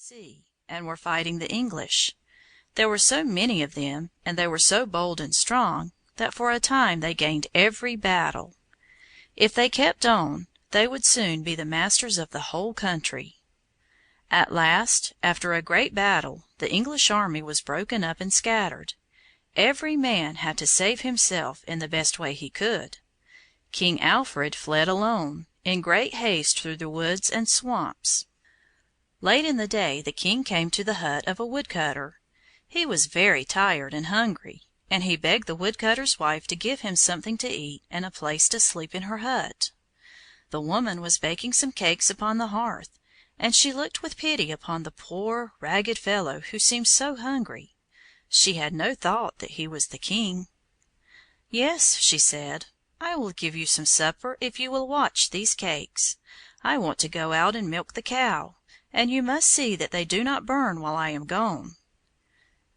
sea, and were fighting the English. There were so many of them, and they were so bold and strong, that for a time they gained every battle. If they kept on, they would soon be the masters of the whole country. At last, after a great battle, the English army was broken up and scattered. Every man had to save himself in the best way he could. King Alfred fled alone, in great haste through the woods and swamps. Late in the day the king came to the hut of a woodcutter. He was very tired and hungry, and he begged the woodcutter's wife to give him something to eat and a place to sleep in her hut. The woman was baking some cakes upon the hearth, and she looked with pity upon the poor, ragged fellow who seemed so hungry. She had no thought that he was the king. "Yes," she said, "I will give you some supper if you will watch these cakes. I want to go out and milk the cow, and you must see that they do not burn while I am gone."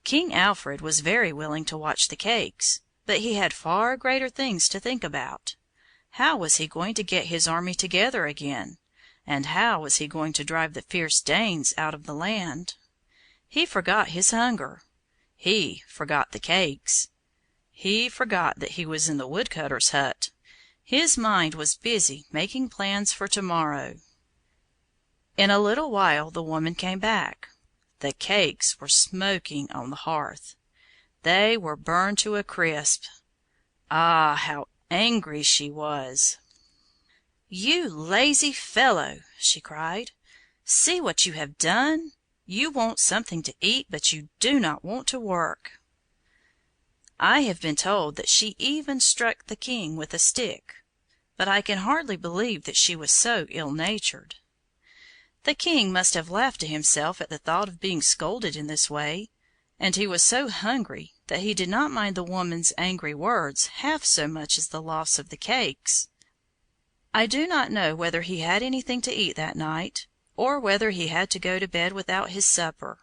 King Alfred was very willing to watch the cakes, but he had far greater things to think about. How was he going to get his army together again? And how was he going to drive the fierce Danes out of the land? He forgot his hunger. He forgot the cakes. He forgot that he was in the woodcutter's hut. His mind was busy making plans for tomorrow. In a little while the woman came back. The cakes were smoking on the hearth. They were burned to a crisp. Ah, how angry she was! "You lazy fellow!" she cried. "See what you have done! You want something to eat, but you do not want to work." I have been told that she even struck the king with a stick, but I can hardly believe that she was so ill-natured. The king must have laughed to himself at the thought of being scolded in this way, and he was so hungry that he did not mind the woman's angry words half so much as the loss of the cakes. I do not know whether he had anything to eat that night, or whether he had to go to bed without his supper.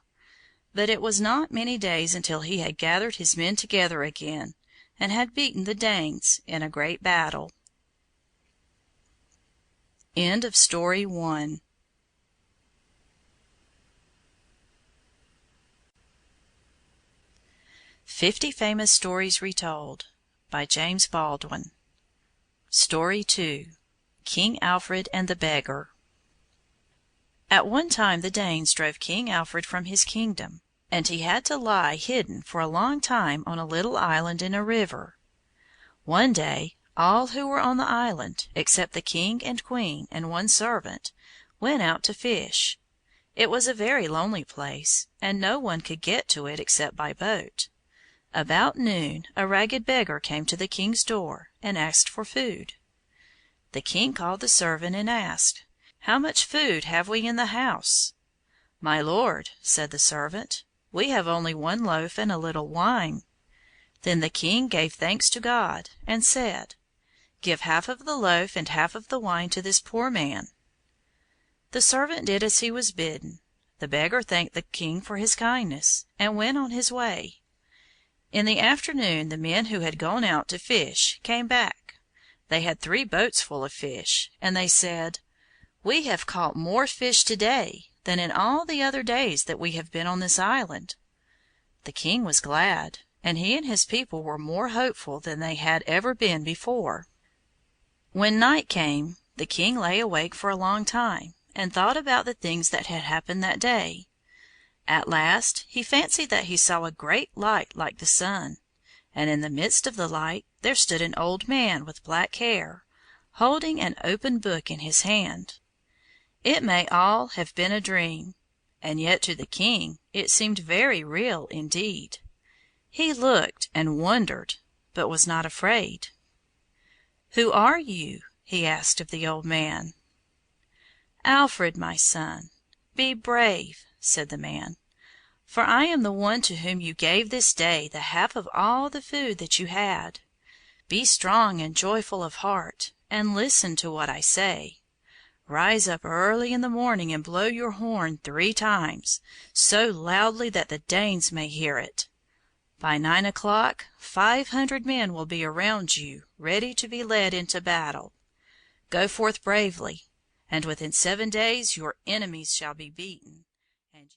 But it was not many days until he had gathered his men together again, and had beaten the Danes in a great battle. End of Story 1. "50 Famous Stories Retold" by James Baldwin. Story 2. King Alfred and the Beggar. At one time the Danes drove King Alfred from his kingdom, and he had to lie hidden for a long time on a little island in a river. One day all who were on the island, except the king and queen and one servant, went out to fish. It was a very lonely place, and no one could get to it except by boat. About noon a ragged beggar came to the king's door and asked for food. The king called the servant and asked, "How much food have we in the house?" "My lord," said the servant, "we have only one loaf and a little wine." Then the king gave thanks to God, and said, "Give half of the loaf and half of the wine to this poor man." The servant did as he was bidden. The beggar thanked the king for his kindness, and went on his way. In the afternoon the men who had gone out to fish came back. They had 3 boats full of fish, and they said, "We have caught more fish today than in all the other days that we have been on this island." The king was glad, and he and his people were more hopeful than they had ever been before. When night came, the king lay awake for a long time, and thought about the things that had happened that day. At last he fancied that he saw a great light like the sun, and in the midst of the light there stood an old man with black hair, holding an open book in his hand. It may all have been a dream, and yet to the king it seemed very real indeed. He looked and wondered, but was not afraid. "Who are you?" he asked of the old man. "Alfred, my son. Be brave," said the man, "for I am the one to whom you gave this day the half of all the food that you had. Be strong and joyful of heart, and listen to what I say. Rise up early in the morning and blow your horn 3 times, so loudly that the Danes may hear it. By 9 o'clock 500 men will be around you, ready to be led into battle. Go forth bravely, and within 7 days your enemies shall be beaten."